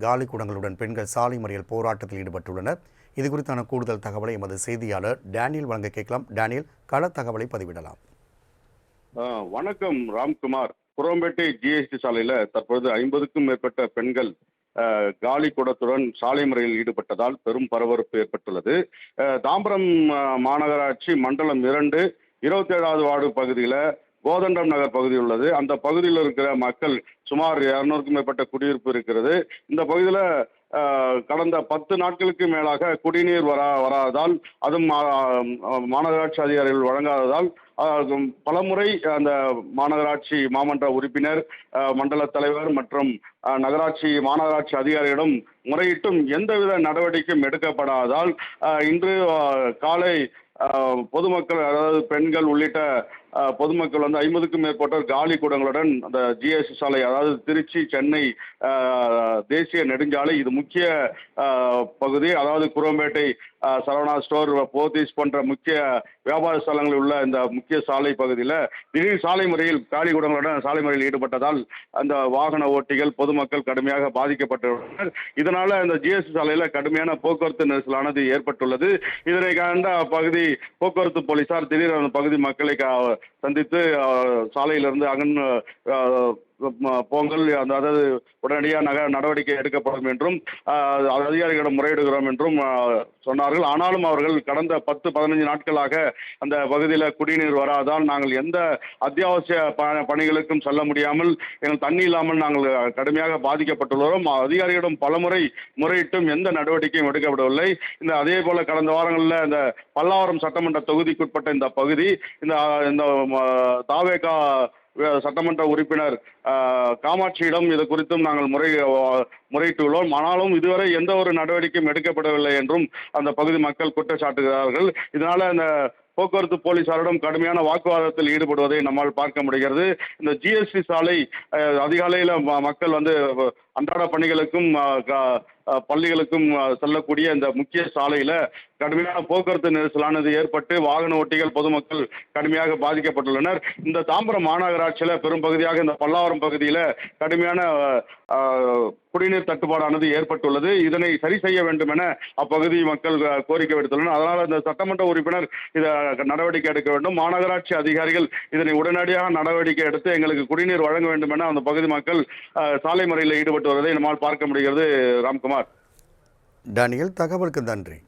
காலி குடங்களுடன் பெண்கள் சாலை மறியல் போராட்டத்தில் ஈடுபட்டுள்ளனர். இது குறித்தான கூடுதல் தகவலை எமது செய்தியாளர் டேனியல் வழங்க கேட்கலாம். டேனியல், கள தகவலை பதிவிடலாம். வணக்கம் ராம்குமார். குரோம்பேட்டை ஜிஎஸ்டி சாலையில தற்பொழுது 50க்கும் மேற்பட்ட பெண்கள் காலி குடத்துடன் சாலை மறியலில் ஈடுபட்டதால் பெரும் பரபரப்பு ஏற்பட்டுள்ளது. தாம்பரம் மாநகராட்சி மண்டலம் 2 27வது வார்டு பகுதியில் கோதண்டம் நகர் பகுதி உள்ளது. அந்த பகுதியில் இருக்கிற மக்கள் சுமார் 200க்கும் மேற்பட்ட குடியிருப்பு இருக்கிறது. இந்த பகுதியில் கடந்த 10 நாட்களுக்கு மேலாக குடிநீர் வராததால், அதுவும் மாநகராட்சி அதிகாரிகள் வழங்காததால் பலமுறை அந்த மாநகராட்சி மாமன்ற உறுப்பினர், மண்டல தலைவர் மற்றும் மாநகராட்சி அதிகாரிகளிடம் முறையிட்டும் எந்தவித நடவடிக்கையும் எடுக்கப்படாததால் இன்று காலை பொதுமக்கள், அதாவது பெண்கள் உள்ளிட்ட பொதுமக்கள் 50க்கும் மேற்பட்டோர் காலி குடங்களுடன் அந்த ஜிஎஸ்டி சாலை, அதாவது திருச்சி சென்னை தேசிய நெடுஞ்சாலை, இது முக்கிய பகுதி. அதாவது குரோம்பேட்டை சரவணா ஸ்டோர், போத்தீஸ் போன்ற முக்கிய வியாபார ஸ்தலங்களில் உள்ள இந்த முக்கிய சாலை பகுதியில் திடீர் சாலை முறையில் காலி குடங்களுடன் சாலை முறையில் ஈடுபட்டதால் அந்த வாகன ஓட்டிகள், பொதுமக்கள் கடுமையாக பாதிக்கப்பட்டுள்ளனர். இதனால இந்த ஜிஎஸ்டி சாலையில கடுமையான போக்குவரத்து நெரிசலானது ஏற்பட்டுள்ளது. இதனை கண்ட பகுதி போக்குவரத்து போலீசார் திடீர் அந்த பகுதி மக்களை சந்தித்து சாலையிலிருந்து போங்கல், அதாவது உடனடியாக நடவடிக்கை எடுக்கப்படும் என்றும் அதிகாரிகளிடம் முறையிடுகிறோம் என்றும் சொன்னார்கள். ஆனாலும் அவர்கள் கடந்த 10-15 நாட்களாக அந்த பகுதியில் குடிநீர் வராதால் நாங்கள் எந்த அத்தியாவசிய பணிகளுக்கும் செல்ல முடியாமல், எங்கள் தண்ணி இல்லாமல் நாங்கள் கடுமையாக பாதிக்கப்பட்டுள்ளோம். அதிகாரிகளிடம் பலமுறை முறையிட்டும் எந்த நடவடிக்கையும் எடுக்கப்படவில்லை. அதே போல கடந்த வாரங்களில் இந்த பல்லாவரம் சட்டமன்ற தொகுதிக்குட்பட்ட இந்த பகுதி, இந்த தாவேகா சட்டமன்ற உறுப்பினர் காமாட்சியிடம் இது குறித்தும் நாங்கள் முறையிட்டுள்ளோம். ஆனாலும் இதுவரை எந்த ஒரு நடவடிக்கையும் எடுக்கப்படவில்லை என்றும் அந்த பகுதி மக்கள் குற்றச்சாட்டுகிறார்கள். இதனால இந்த போக்குவரத்து போலீசாரிடம் கடுமையான வாக்குவாதத்தில் ஈடுபடுவதை நம்மால் பார்க்க முடிகிறது. இந்த ஜிஎஸ்டி சாலை அதிகாலையில் மக்கள் அன்றாட பணிகளுக்கும் பள்ளிகளுக்கும் செல்லக்கூடிய இந்த முக்கிய சாலையில கடுமையான போக்குவரத்து நெரிசலானது ஏற்பட்டு வாகன ஓட்டிகள், பொதுமக்கள் கடுமையாக பாதிக்கப்பட்டுள்ளனர். இந்த தாம்பரம் மாநகராட்சியில பெரும் பகுதியாக இந்த பல்லாவரம் பகுதியில கடுமையான குடிநீர் தட்டுப்பாடானது ஏற்பட்டுள்ளது. இதனை சரி செய்ய வேண்டும் என அப்பகுதி மக்கள் கோரிக்கை விடுத்துள்ளனர். அதனால் இந்த சட்டமன்ற உறுப்பினர் இதை நடவடிக்கை எடுக்க வேண்டும். மாநகராட்சி அதிகாரிகள் இதனை உடனடியாக நடவடிக்கை எடுத்து எங்களுக்கு குடிநீர் வழங்க வேண்டும் என அந்த பகுதி மக்கள் சாலை முறையில் ஈடுபட்டு வருவதை நம்மால் பார்க்க முடிகிறது. ராம்குமார். டேனியல், தகவலுக்கு நன்றி.